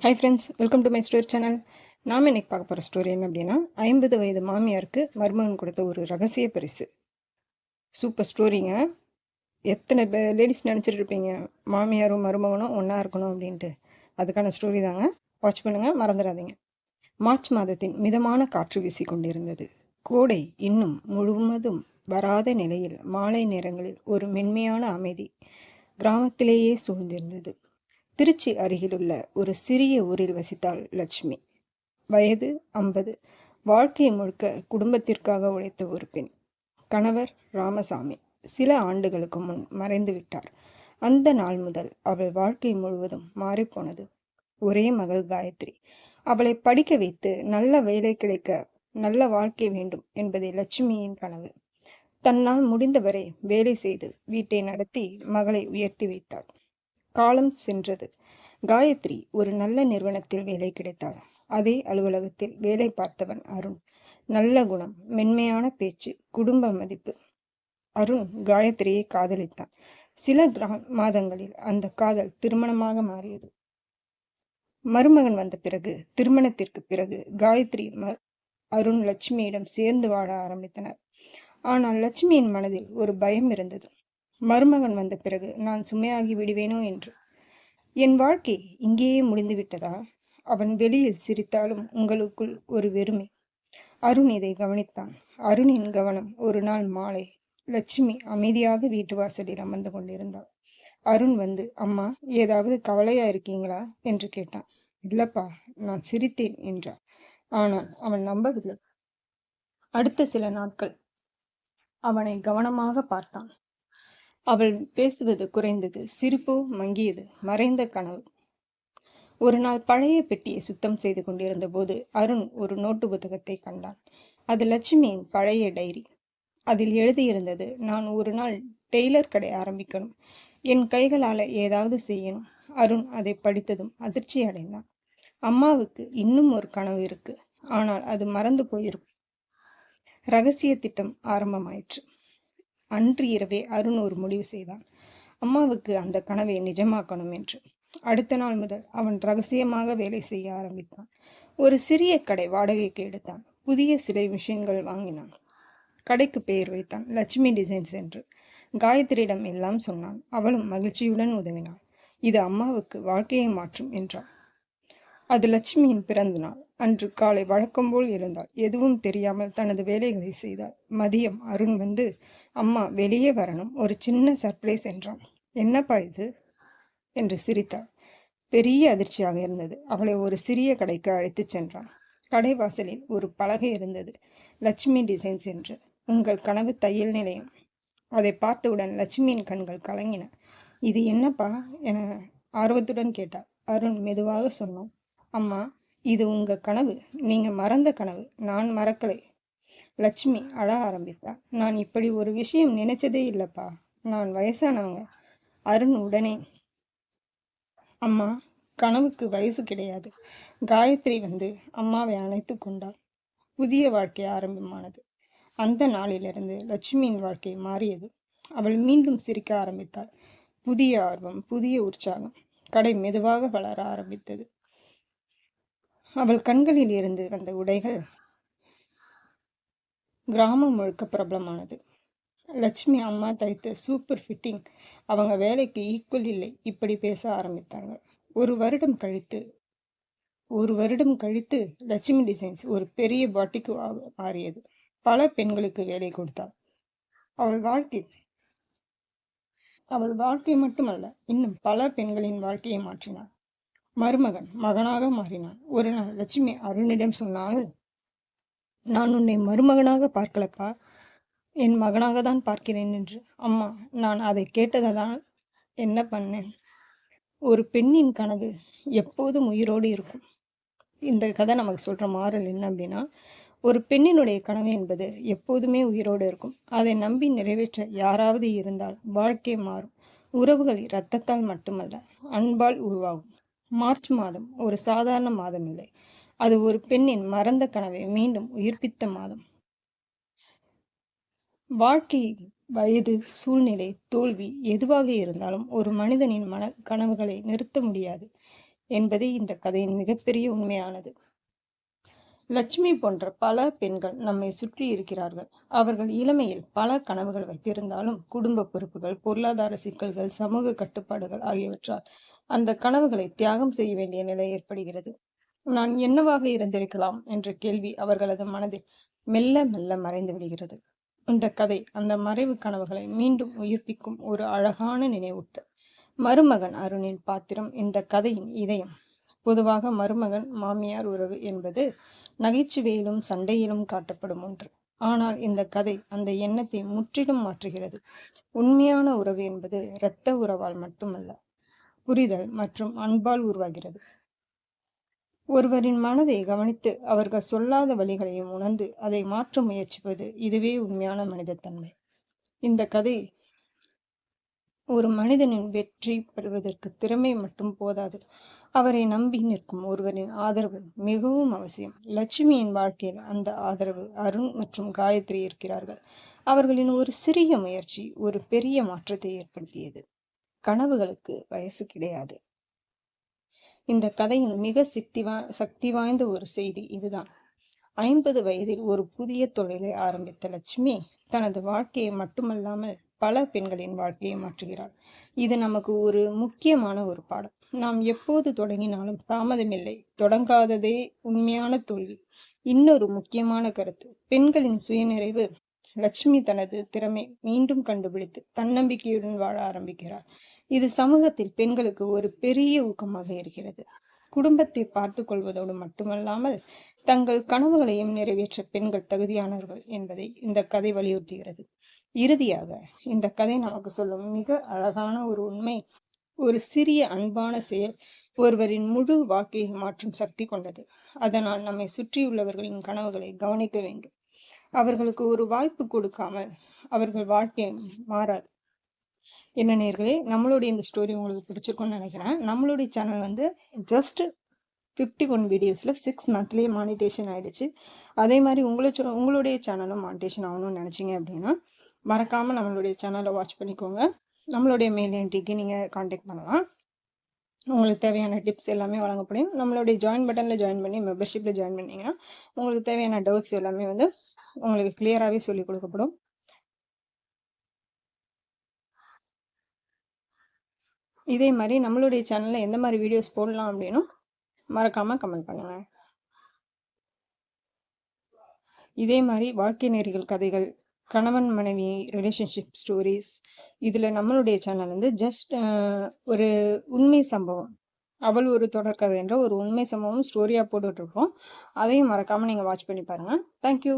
Hi friends, welcome to my story channel. நாம் இன்னைக்கு பார்க்க போகிற ஸ்டோரி என்ன அப்படின்னா, 50 வயது மாமியாருக்கு மருமகன் கொடுத்த ஒரு ரகசிய பரிசு. சூப்பர் ஸ்டோரிங்க. எத்தனை லேடிஸ் நினச்சிட்டு இருப்பீங்க மாமியாரும் மருமகனும் ஒன்றா இருக்கணும் அப்படின்ட்டு. அதுக்கான ஸ்டோரி தாங்க. வாட்ச் பண்ணுங்கள், மறந்துடாதீங்க. மார்ச் மாதத்தின் மிதமான காற்று வீசி கொண்டிருந்தது. கோடை இன்னும் முழுவதும் வராத நிலையில் மாலை நேரங்களில் ஒரு மென்மையான அமைதி கிராமத்திலேயே சூழ்ந்திருந்தது. திருச்சி அருகிலுள்ள ஒரு சிறிய ஊரில் வசித்தாள் லட்சுமி. வயது 50. வாழ்க்கை முழுக்க குடும்பத்திற்காக உழைத்த ஒரு பெண். கணவர் ராமசாமி சில ஆண்டுகளுக்கு முன் மறைந்து விட்டார். அந்த நாள் முதல் அவள் வாழ்க்கை முழுவதும் மாறிப்போனது. ஒரே மகள் காயத்ரி. அவளை படிக்க வைத்து நல்ல வேலை கிடைக்க, நல்ல வாழ்க்கை வேண்டும் என்பதே லட்சுமியின் கனவு. தன்னால் முடிந்தவரை வேலை செய்து வீட்டை நடத்தி மகளை உயர்த்தி வைத்தாள். காலம் சென்றது. காயத்ரி ஒரு நல்ல நிறுவனத்தில் வேலை கிடைத்தாள். அதே அலுவலகத்தில் வேலை பார்த்தவன் அருண். நல்ல குணம், மென்மையான பேச்சு, குடும்ப மதிப்பு. அருண் காயத்ரியை காதலித்தான். சில மாதங்களில் அந்த காதல் திருமணமாக மாறியது. மருமகன் வந்த பிறகு, திருமணத்திற்கு பிறகு காயத்ரி அருண் லட்சுமியிடம் சேர்ந்து வாழ ஆரம்பித்தனர். ஆனால் லட்சுமியின் மனதில் ஒரு பயம் இருந்தது. மருமகன் வந்த பிறகு நான் சுமையாகி விடுவேனோ என்று. என் வாழ்க்கை இங்கேயே முடிந்து விட்டதா? அவன் வெளியில் சிரித்தாலும் உங்களுக்குள் ஒரு வெறுமை. அருண் இதை கவனித்தான். அருணின் கவனம் ஒரு நாள் மாலை லட்சுமி அமைதியாக வீட்டு வாசலில் அமர்ந்து கொண்டிருந்தாள். அருண் வந்து, அம்மா, ஏதாவது கவலையா இருக்கீங்களா என்று கேட்டான். இல்லப்பா, நான் சிரித்தேன் என்றான். ஆனால் அவன் நம்பவில்லை. அடுத்த சில நாட்கள் அவனை கவனமாக பார்த்தான். அவள் பேசுவது குறைந்தது, சிரிப்போ மங்கியது. மறைந்த கனவு. ஒரு நாள் பழைய பெட்டியை சுத்தம் செய்து கொண்டிருந்த போது அருண் ஒரு நோட்டு புத்தகத்தை கண்டான். அது லட்சுமியின் பழைய டைரி. அதில் எழுதியிருந்தது, நான் ஒரு நாள் டெய்லர் கடை ஆரம்பிக்கணும், என் கைகளால ஏதாவது செய்யணும். அருண் அதை படித்ததும் அதிர்ச்சி அடைந்தான். அம்மாவுக்கு இன்னும் ஒரு கனவு இருக்கு, ஆனால் அது மறந்து போயிருக்கும். ரகசிய திட்டம் ஆரம்பமாயிற்று. அன்று இரவே அருண் ஒரு முடிவு செய்தான். அம்மாவுக்கு அந்த கனவை நிஜமாக்கணும் என்று. அடுத்த நாள் முதல் அவன் ரகசியமாக வேலை செய்ய ஆரம்பித்தான். ஒரு சிறிய கடை வாடகைக்கு எடுத்தான். புதிய சிலை மிஷின்கள் வாங்கினான். கடைக்கு பெயர் வைத்தான், லட்சுமி டிசைன்ஸ் என்று. காயத்ரியிடம் எல்லாம் சொன்னான். அவளும் மகிழ்ச்சியுடன் உதவினாள். இது அம்மாவுக்கு வாழ்க்கையை மாற்றும் என்றாள். அது லட்சுமியின் பிறந்த நாள். அன்று காலை வழக்கம் போல் எழுந்தாள். எதுவும் தெரியாமல் தனது வேலைகளை செய்தாள். மதியம் அருண் வந்து, அம்மா வெளியே வரணும், ஒரு சின்ன சர்ப்ரைஸ் என்றான். என்னப்பா இது என்று சிரித்தாள். பெரிய அதிர்ச்சியாக இருந்தது. அவளை ஒரு சிறிய கடைக்கு அழைத்துச் சென்றான். கடை வாசலில் ஒரு பலகை இருந்தது, லட்சுமி டிசைன்ஸ் என்று. உங்கள் கனவு தையல் நிலையம். அதை பார்த்தவுடன் லட்சுமியின் கண்கள் கலங்கின. இது என்னப்பா என ஆர்வத்துடன் கேட்டார். அருண் மெதுவாக சொன்னான், அம்மா, இது உங்க கனவு, நீங்க மறந்த கனவு, நான் மறக்கலை. லட்சுமி அழ ஆரம்பித்தாள். நான் இப்படி ஒரு விஷயம் நினைச்சதே இல்லப்பா, நான் வயசானவங்க. அருண் உடனே, அம்மா, கனவுக்கு வயசு கிடையாது. காயத்ரி வந்து அம்மாவை அணைத்து கொண்டாள். புதிய வாழ்க்கை ஆரம்பமானது. அந்த நாளிலிருந்து லட்சுமியின் வாழ்க்கை மாறியது. அவள் மீண்டும் சிரிக்க ஆரம்பித்தாள். புதிய ஆர்வம், புதிய உற்சாகம். கடை மெதுவாக வளர ஆரம்பித்தது. அவள் கண்களில் இருந்து வந்த உடைகள் கிராமம் முழுக்க பிரபலமானது. லட்சுமி அம்மா தைத்த சூப்பர் ஃபிட்டிங் அவங்க வேலைக்கு ஈக்குவல் இல்லை, இப்படி பேச ஆரம்பித்தாங்க. ஒரு வருடம் கழித்து லட்சுமி டிசைன்ஸ் ஒரு பெரிய பாட்டிக்கு மாறியது. பல பெண்களுக்கு வேலை கொடுத்தாள். அவள் வாழ்க்கை மட்டுமல்ல, இன்னும் பல பெண்களின் வாழ்க்கையை மாற்றினாள். மருமகன் மகனாக மாறினான். ஒரு நாள் லட்சுமி அருணிடம் சொன்னாள், நான் உன்னை மருமகனாக பார்க்கலப்பா, என் மகனாக தான் பார்க்கிறேன் என்று. அம்மா, நான் அதை கேட்டதான் என்ன பண்ணேன். ஒரு பெண்ணின் கனவு எப்போதும் உயிரோடு இருக்கும். இந்த கதை நமக்கு சொல்ற மாறல் என்ன அப்படின்னா, ஒரு பெண்ணினுடைய கனவு என்பது எப்போதுமே உயிரோடு இருக்கும். அதை நம்பி நிறைவேற்ற யாராவது இருந்தால் வாழ்க்கை மாறும். உறவுகள் இரத்தத்தால் மட்டுமல்ல, அன்பால் உருவாகும். மார்ச் மாதம் ஒரு சாதாரண மாதம் இல்லை, அது ஒரு பெண்ணின் மறந்த கனவை மீண்டும் உயிர்ப்பித்த மாதம். வாழ்க்கை, வயது, சூழ்நிலை, தோல்வி எதுவாக இருந்தாலும் ஒரு மனிதனின் கனவுகளை நிறுத்த முடியாது. என்பதே இந்த கதையின் மிகப்பெரிய உண்மையானது. லட்சுமி போன்ற பல பெண்கள் நம்மை சுற்றி இருக்கிறார்கள். அவர்கள் இளமையில் பல கனவுகள் வைத்திருந்தாலும் குடும்ப பொறுப்புகள், பொருளாதார சிக்கல்கள், சமூக கட்டுப்பாடுகள் ஆகியவற்றால் அந்த கனவுகளை தியாகம் செய்ய வேண்டிய நிலை ஏற்படுகிறது. நான் என்னவாக இருந்திருக்கலாம் என்ற கேள்வி அவர்களது மனதில் மெல்ல மெல்ல மறைந்து விடுகிறது. இந்த கதை அந்த மறைவு கனவுகளை மீண்டும் உயிர்ப்பிக்கும் ஒரு அழகான நினைவூட்டல். மருமகன் அருணின் பாத்திரம் இந்த கதையின் இதயம். பொதுவாக மருமகன் மாமியார் உறவு என்பது நகைச்சுவையிலும் சண்டையிலும் காட்டப்படும் ஒன்று. ஆனால் இந்த கதை அந்த எண்ணத்தை முற்றிலும் மாற்றுகிறது. உண்மையான உறவு என்பது இரத்த உறவால் மட்டுமல்ல, புரிதல் மற்றும் அன்பால் உருவாகிறது. ஒருவரின் மனதை கவனித்து அவர்கள் சொல்லாத வழிகளையும் உணர்ந்து அதை மாற்ற முயற்சிப்பது, இதுவே உண்மையான மனிதத்தன்மை. இந்த கதை ஒரு மனிதனின் வெற்றி பெறுவதற்கு திறமை மட்டும் போதாது, அவரை நம்பி நிற்கும் ஒருவரின் ஆதரவு மிகவும் அவசியம். லட்சுமியின் வாழ்க்கையில் அந்த ஆதரவு அருண் மற்றும் காயத்ரி இருக்கிறார்கள். அவர்களின் ஒரு சிறிய முயற்சி ஒரு பெரிய மாற்றத்தை ஏற்படுத்தியது. கனவுகளுக்கு வயசு கிடையாது. இந்த கதையின் மிக சக்தி வாய்ந்த ஒரு செய்தி இதுதான். 50 வயதில் ஒரு புதிய தொழிலை ஆரம்பித்த லட்சுமி தனது வாழ்க்கையை மட்டுமல்லாமல் பல பெண்களின் வாழ்க்கையை மாற்றுகிறாள். இது நமக்கு ஒரு முக்கியமான ஒரு பாடம். நாம் எப்போது தொடங்கினாலும் தாமதமில்லை, தொடங்காததே உண்மையான தோல்வி. இன்னொரு முக்கியமான கருத்து, பெண்களின் சுயநிறைவு. லட்சுமி தனது திறமை மீண்டும் கண்டுபிடித்து தன்னம்பிக்கையுடன் வாழ ஆரம்பிக்கிறார். இது சமூகத்தில் பெண்களுக்கு ஒரு பெரிய ஊக்கமாக இருக்கிறது. குடும்பத்தை பார்த்து கொள்வதோடு மட்டுமல்லாமல் தங்கள் கனவுகளையும் நிறைவேற்ற பெண்கள் தகுதியானவர்கள் என்பதை இந்த கதை வலியுறுத்துகிறது. இறுதியாக இந்த கதை நமக்கு சொல்லும் மிக அழகான ஒரு உண்மை, ஒரு சிறிய அன்பான செயல் ஒருவரின் முழு வாழ்க்கையை மாற்றும் சக்தி கொண்டது. அதனால் நம்மை சுற்றியுள்ளவர்களின் கனவுகளை கவனிக்க வேண்டும். அவர்களுக்கு ஒரு வாய்ப்பு கொடுக்காமல் அவர்கள் வாழ்க்கை மாறாது. என்ன நேயர்களே, நம்மளுடைய இந்த ஸ்டோரி உங்களுக்கு பிடிச்சிருக்கும்னு நினைக்கிறேன். நம்மளுடைய சேனல் வந்து ஜஸ்ட் 51 வீடியோஸில் 6 மந்த்லேயே மானிட்டேஷன் ஆகிடுச்சு. அதே மாதிரி உங்களுடைய சேனலும் மானிட்டேஷன் ஆகணும்னு நினச்சிங்க அப்படின்னா மறக்காமல் நம்மளுடைய சேனலை வாட்ச் பண்ணிக்கோங்க. நம்மளுடைய மெயில் ஐடிக்கு நீங்கள் கான்டாக்ட் பண்ணலாம். உங்களுக்கு தேவையான டிப்ஸ் எல்லாமே வழங்கப்படும். நம்மளுடைய ஜாயின் பட்டனில் ஜாயின் பண்ணி மெம்பர்ஷிப்பில் ஜாயின் பண்ணிங்கன்னா உங்களுக்கு தேவையான டவுட்ஸ் எல்லாமே வந்து உங்களுக்கு கிளியராகவே சொல்லிக் கொடுக்கப்படும். இதே மாதிரி நம்மளுடைய சேனலில் எந்த மாதிரி வீடியோஸ் போடலாம் அப்படின்னும் மறக்காமல் கமெண்ட் பண்ணுங்கள். இதே மாதிரி வாழ்க்கை நெறிகள் கதைகள், கணவன் மனைவி ரிலேஷன்ஷிப் ஸ்டோரிஸ், இதில் நம்மளுடைய சேனல் வந்து ஜஸ்ட் ஒரு உண்மை சம்பவம், அவள் ஒரு தொடர்கதை என்ற ஒரு உண்மை சம்பவம் ஸ்டோரியாக போட்டுட்ருக்கோம். அதையும் மறக்காமல் நீங்கள் வாட்ச் பண்ணி பாருங்கள். தேங்க்யூ.